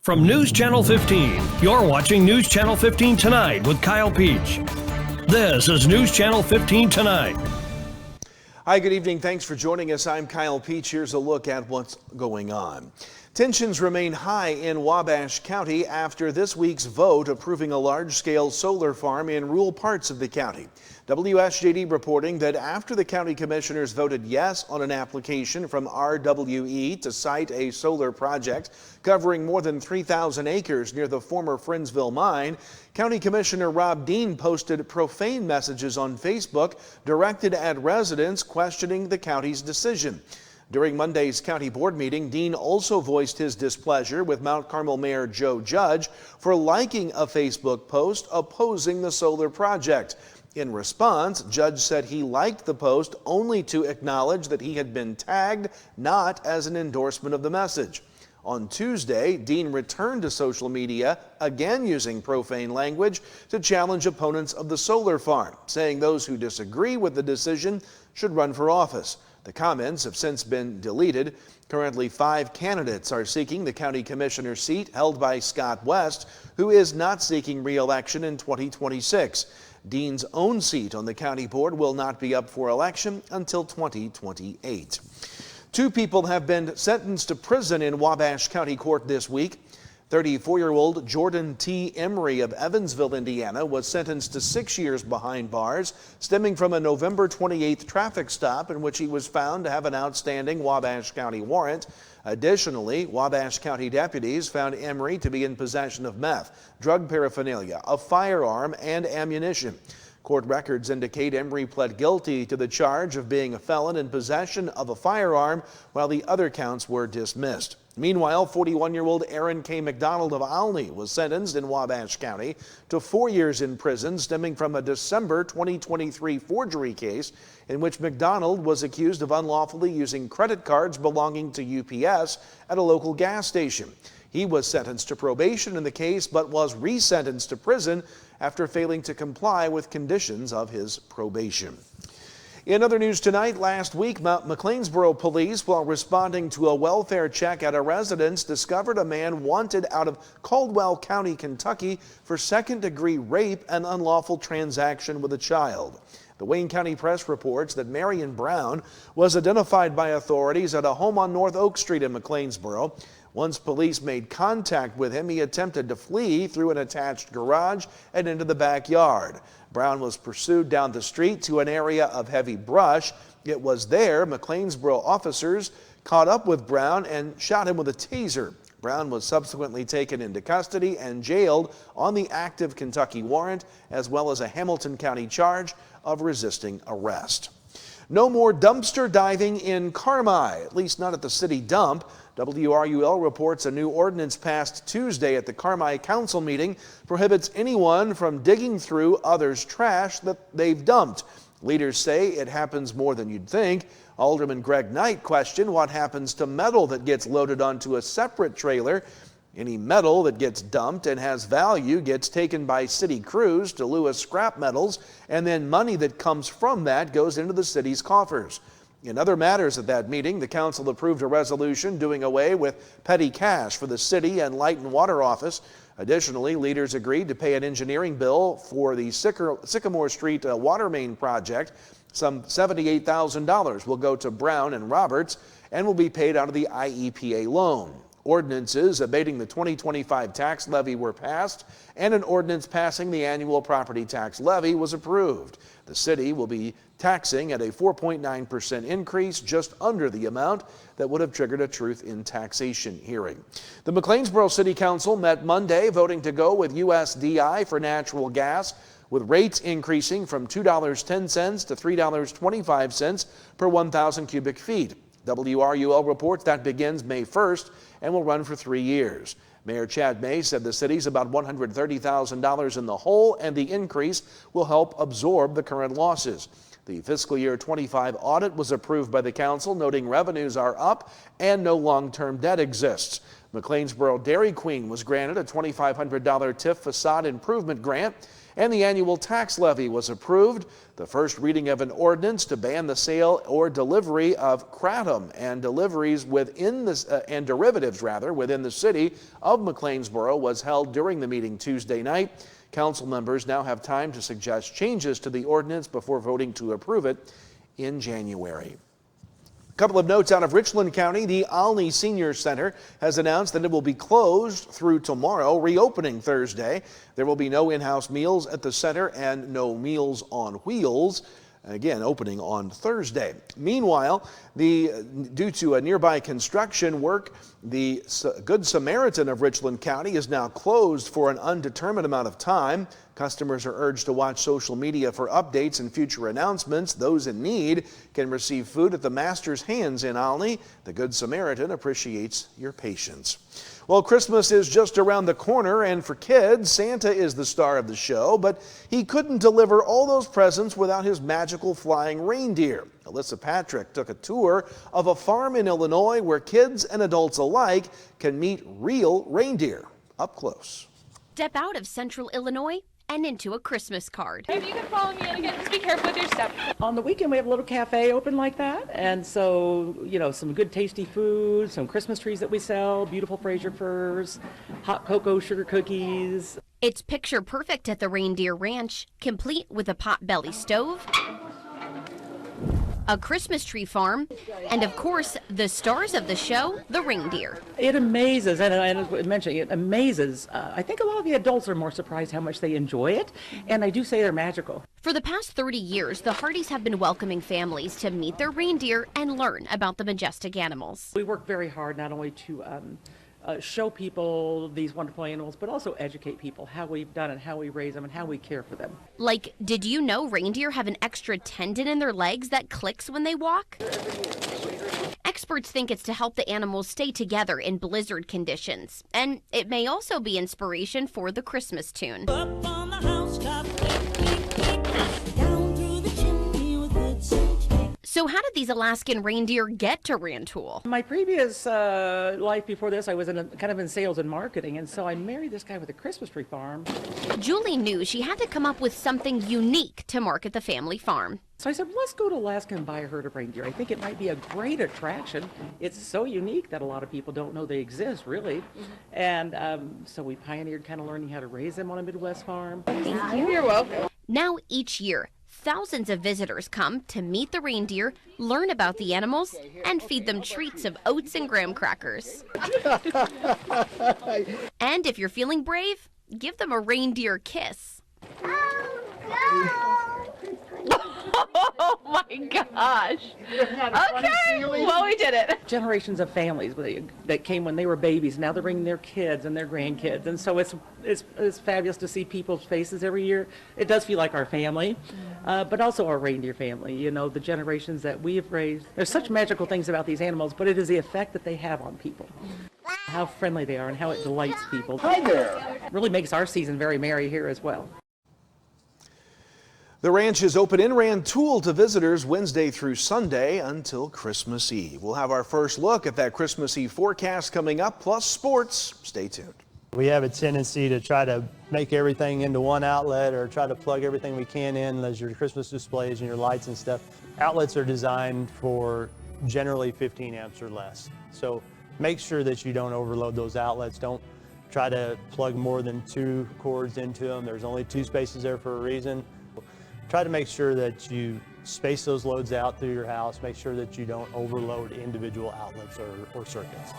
From News Channel 15, you're watching News Channel 15 Tonight with Kyle Peach. This is News Channel 15 Tonight. Hi, good evening. Thanks for joining us. I'm Kyle Peach. Here's a look at what's going on. Tensions remain high in Wabash County after this week's vote approving a large-scale solar farm in rural parts of the county. WSJD reporting that after the county commissioners voted yes on an application from RWE to site a solar project covering more than 3,000 acres near the former Friendsville mine, County Commissioner Rob Dean posted profane messages on Facebook directed at residents questioning the county's decision. During Monday's county board meeting, Dean also voiced his displeasure with Mount Carmel Mayor Joe Judge for liking a Facebook post opposing the solar project. In response, Judge said he liked the post only to acknowledge that he had been tagged, not as an endorsement of the message. On Tuesday, Dean returned to social media, again using profane language to challenge opponents of the solar farm, saying those who disagree with the decision should run for office. The comments have since been deleted. Currently, 5 candidates are seeking the county commissioner seat held by Scott West, who is not seeking re-election in 2026. Dean's own seat on the county board will not be up for election until 2028. 2 people have been sentenced to prison in Wabash County Court this week. 34-year-old Jordan T. Emery of Evansville, Indiana, was sentenced to 6 years behind bars, stemming from a November 28th traffic stop in which he was found to have an outstanding Wabash County warrant. Additionally, Wabash County deputies found Emery to be in possession of meth, drug paraphernalia, a firearm, and ammunition. Court records indicate Emery pled guilty to the charge of being a felon in possession of a firearm, while the other counts were dismissed. Meanwhile, 41-year-old Aaron K. McDonald of Olney was sentenced in Wabash County to 4 years in prison stemming from a December 2023 forgery case in which McDonald was accused of unlawfully using credit cards belonging to UPS at a local gas station. He was sentenced to probation in the case but was resentenced to prison after failing to comply with conditions of his probation. In other news tonight, last week, McLeansboro police, while responding to a welfare check at a residence, discovered a man wanted out of Caldwell County, Kentucky for second-degree rape and unlawful transaction with a child. The Wayne County Press reports that Marion Brown was identified by authorities at a home on North Oak Street in McLeansboro. Once police made contact with him, he attempted to flee through an attached garage and into the backyard. Brown was pursued down the street to an area of heavy brush. It was there McLeansboro officers caught up with Brown and shot him with a taser. Brown was subsequently taken into custody and jailed on the active Kentucky warrant, as well as a Hamilton County charge of resisting arrest. No more dumpster diving in Carmi, at least not at the city dump. WRUL reports a new ordinance passed Tuesday at the Carmi Council meeting prohibits anyone from digging through others' trash that they've dumped. Leaders say it happens more than you'd think. Alderman Greg Knight questioned what happens to metal that gets loaded onto a separate trailer. Any metal that gets dumped and has value gets taken by city crews to Lewis scrap metals, and then money that comes from that goes into the city's coffers. In other matters at that meeting, the council approved a resolution doing away with petty cash for the city and light and water office. Additionally, leaders agreed to pay an engineering bill for the Sycamore Street water main project. Some $78,000 will go to Brown and Roberts and will be paid out of the IEPA loan. Ordinances abating the 2025 tax levy were passed, and an ordinance passing the annual property tax levy was approved. The city will be taxing at a 4.9% increase, just under the amount that would have triggered a truth in taxation hearing. The McLeansboro City Council met Monday, voting to go with USDI for natural gas, with rates increasing from $2.10 to $3.25 per 1,000 cubic feet. WRUL reports that begins May 1st and will run for 3 years. Mayor Chad May said the city's about $130,000 in the hole, and the increase will help absorb the current losses. The fiscal year 25 audit was approved by the council, noting revenues are up and no long-term debt exists. McLeansboro Dairy Queen was granted a $2,500 TIF facade improvement grant, and the annual tax levy was approved. The first reading of an ordinance to ban the sale or delivery of kratom and deliveries within and derivatives within the city of McLeansboro was held during the meeting Tuesday night. Council members now have time to suggest changes to the ordinance before voting to approve it in January. A couple of notes out of Richland County. The Olney Senior Center has announced that it will be closed through tomorrow, reopening Thursday. There will be no in-house meals at the center and no Meals on Wheels. Again, opening on Thursday. Meanwhile, due to a nearby construction work, the Good Samaritan of Richland County is now closed for an undetermined amount of time. Customers are urged to watch social media for updates and future announcements. Those in need can receive food at the Master's Hands in Olney. The Good Samaritan appreciates your patience. Well, Christmas is just around the corner, and for kids, Santa is the star of the show, but he couldn't deliver all those presents without his magical flying reindeer. Alyssa Patrick took a tour of a farm in Illinois where kids and adults alike can meet real reindeer up close. Step out of central Illinois and into a Christmas card. If you can follow me in again, just be careful with your step. On the weekend, we have a little cafe open like that. And so, some good tasty food, some Christmas trees that we sell, beautiful Fraser firs, hot cocoa sugar cookies. It's picture perfect at the Reindeer Ranch, complete with a potbelly stove, a Christmas tree farm, and of course, the stars of the show, the reindeer. It amazes, and I mentioned it amazes. I think a lot of the adults are more surprised how much they enjoy it, and I do say they're magical. For the past 30 years, the Hardys have been welcoming families to meet their reindeer and learn about the majestic animals. We work very hard not only to show people these wonderful animals, but also educate people how we've done it, how we raise them, and how we care for them. Like, did you know reindeer have an extra tendon in their legs that clicks when they walk? Experts think it's to help the animals stay together in blizzard conditions, and it may also be inspiration for the Christmas tune. Up on the housetop, down through the chimney with good sense. So how did these Alaskan reindeer get to Rantoul? My previous life before this, I was in sales and marketing, and so I married this guy with a Christmas tree farm. Julie knew she had to come up with something unique to market the family farm. So I said, let's go to Alaska and buy a herd of reindeer. I think it might be a great attraction. It's so unique that a lot of people don't know they exist, really. And so we pioneered kind of learning how to raise them on a Midwest farm. Thank you. You're welcome. Now each year, thousands of visitors come to meet the reindeer, learn about the animals, and feed them treats of oats and graham crackers. And if you're feeling brave, give them a reindeer kiss. Oh my gosh. Okay, well, we did it. Generations of families that came when they were babies. Now they're bringing their kids and their grandkids. And so it's fabulous to see people's faces every year. It does feel like our family, but also our reindeer family, the generations that we have raised. There's such magical things about these animals, but it is the effect that they have on people. How friendly they are and how it delights people. Hi there. It really makes our season very merry here as well. The ranch is open in Rantoul to visitors Wednesday through Sunday until Christmas Eve. We'll have our first look at that Christmas Eve forecast coming up, plus sports. Stay tuned. We have a tendency to try to make everything into one outlet or try to plug everything we can in as your Christmas displays and your lights and stuff. Outlets are designed for generally 15 amps or less. So make sure that you don't overload those outlets. Don't try to plug more than 2 cords into them. There's only 2 spaces there for a reason. Try to make sure that you space those loads out through your house. Make sure that you don't overload individual outlets or circuits.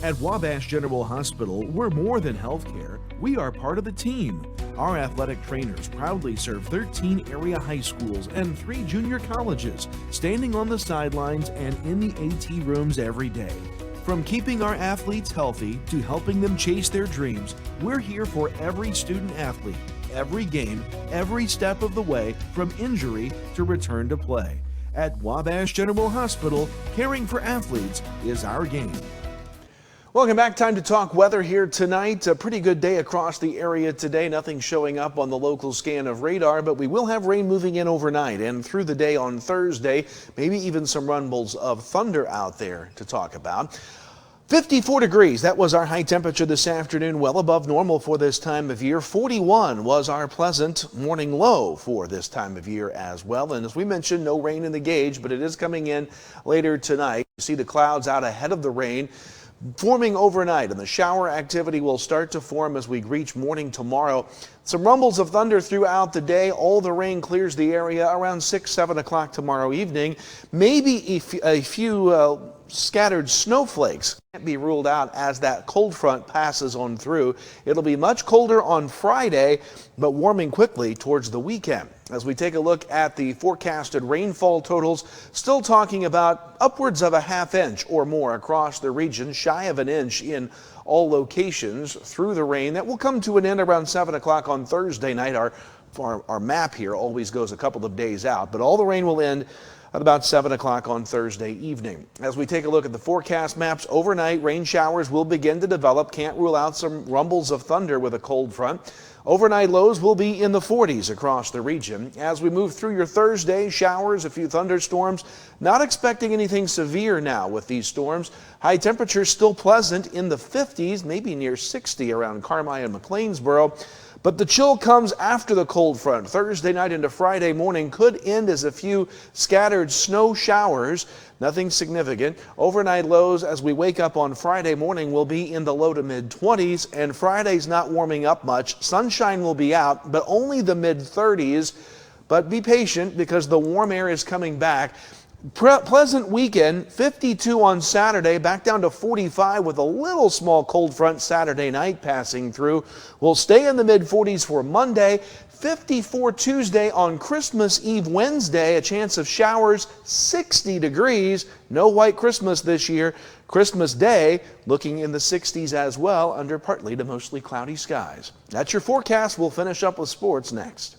At Wabash General Hospital, we're more than healthcare. We are part of the team. Our athletic trainers proudly serve 13 area high schools and 3 junior colleges, standing on the sidelines and in the AT rooms every day. From keeping our athletes healthy to helping them chase their dreams, we're here for every student athlete, every game, every step of the way, from injury to return to play. At Wabash General Hospital, caring for athletes is our game. Welcome back. Time to talk weather here tonight. A pretty good day across the area today. Nothing showing up on the local scan of radar, but we will have rain moving in overnight and through the day on Thursday. Maybe even some rumbles of thunder out there to talk about. 54 degrees. That was our high temperature this afternoon, well above normal for this time of year. 41 was our pleasant morning low for this time of year as well. And as we mentioned, no rain in the gauge, but it is coming in later tonight. You see the clouds out ahead of the rain forming overnight, and the shower activity will start to form as we reach morning tomorrow. Some rumbles of thunder throughout the day. All the rain clears the area around 6-7 o'clock tomorrow evening. Maybe a few scattered snowflakes can't be ruled out as that cold front passes on through. It'll be much colder on Friday, but warming quickly towards the weekend. As we take a look at the forecasted rainfall totals, still talking about upwards of a half inch or more across the region, shy of an inch in all locations through the rain. That will come to an end around 7 o'clock on Thursday night. Our map here always goes a couple of days out, but all the rain will end at about 7 o'clock on Thursday evening. As we take a look at the forecast maps, overnight rain showers will begin to develop. Can't rule out some rumbles of thunder with a cold front. Overnight lows will be in the 40s across the region. As we move through your Thursday, showers, a few thunderstorms. Not expecting anything severe now with these storms. High temperatures still pleasant in the 50s, maybe near 60 around Carmi and McLeansboro. But the chill comes after the cold front. Thursday night into Friday morning could end as a few scattered snow showers. Nothing significant. Overnight lows as we wake up on Friday morning will be in the low to mid 20s, and Friday's not warming up much. Sunshine will be out, but only the mid 30s. But be patient because the warm air is coming back. Pleasant weekend, 52 on Saturday, back down to 45 with a little small cold front Saturday night passing through. We'll stay in the mid 40s for Monday, 54 Tuesday on Christmas Eve Wednesday, a chance of showers, 60 degrees. No white Christmas this year. Christmas Day looking in the 60s as well under partly to mostly cloudy skies. That's your forecast. We'll finish up with sports next.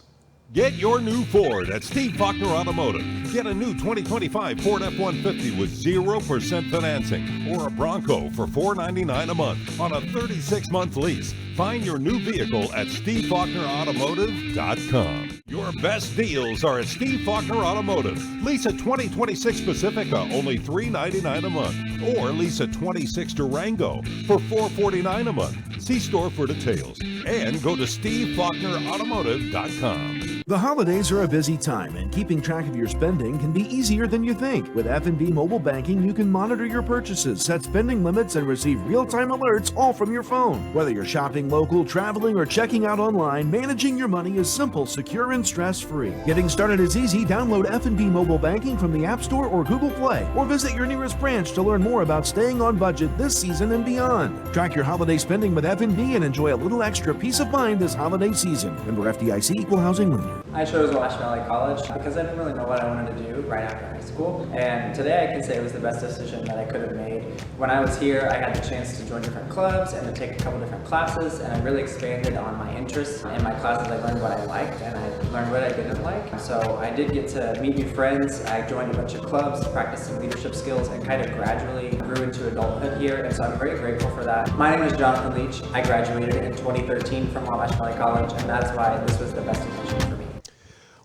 Get your new Ford at Steve Faulkner Automotive. Get a new 2025 Ford F-150 with 0% financing or a Bronco for $499 a month on a 36-month lease. Find your new vehicle at SteveFaulknerAutomotive.com. Your best deals are at Steve Faulkner Automotive. Lease a 2026 Pacifica, only $399 a month. Or lease a 26 Durango for $449 a month. See store for details. And go to SteveFaulknerAutomotive.com. The holidays are a busy time, and keeping track of your spending can be easier than you think. With F&B Mobile Banking, you can monitor your purchases, set spending limits, and receive real-time alerts all from your phone. Whether you're shopping local, traveling, or checking out online, managing your money is simple, secure, and stress-free. Getting started is easy. Download F&B Mobile Banking from the App Store or Google Play, or visit your nearest branch to learn more about staying on budget this season and beyond. Track your holiday spending with F&B and enjoy a little extra peace of mind this holiday season. Member FDIC, Equal Housing Lender. I chose Wabash County College because I didn't really know what I wanted to do right after high school, and today I can say it was the best decision that I could have made. When I was here, I had the chance to join different clubs and to take a couple different classes, and I really expanded on my interests. In my classes, I learned what I liked and I learned what I didn't like. So I did get to meet new friends. I joined a bunch of clubs, practiced some leadership skills, and kind of gradually grew into adulthood here, and so I'm very grateful for that. My name is Jonathan Leach. I graduated in 2013 from Wabash County College, and that's why this was the best decision for me.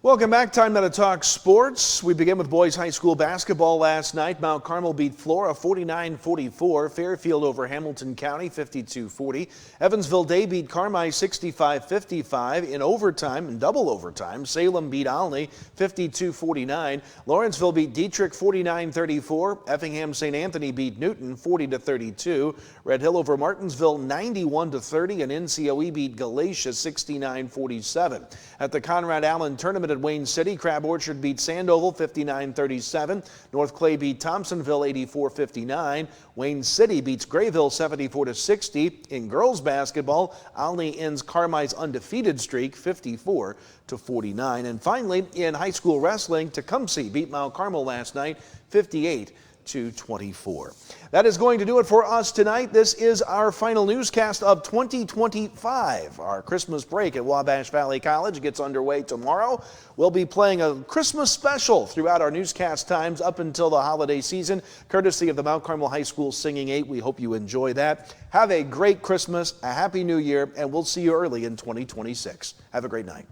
Welcome back. Time now to talk sports. We begin with boys high school basketball last night. Mount Carmel beat Flora 49-44. Fairfield over Hamilton County 52-40. Evansville Day beat Carmi 65-55. In overtime and double overtime, Salem beat Olney 52-49. Lawrenceville beat Dietrich 49-34. Effingham St. Anthony beat Newton 40-32. Red Hill over Martinsville 91-30. And NCOE beat Galatia 69-47. At the Conrad Allen Tournament at Wayne City, Crab Orchard beat Sandoval 59-37. North Clay beat Thompsonville 84-59. Wayne City beats Grayville 74-60. In girls basketball, Olney ends Carmi's undefeated streak 54-49. And finally, in high school wrestling, Tecumseh beat Mount Carmel last night 58-56. to 24. That is going to do it for us tonight. This is our final newscast of 2025. Our Christmas break at Wabash Valley College gets underway tomorrow. We'll be playing a Christmas special throughout our newscast times up until the holiday season, courtesy of the Mount Carmel High School Singing 8. We hope you enjoy that. Have a great Christmas, a Happy New Year, and we'll see you early in 2026. Have a great night.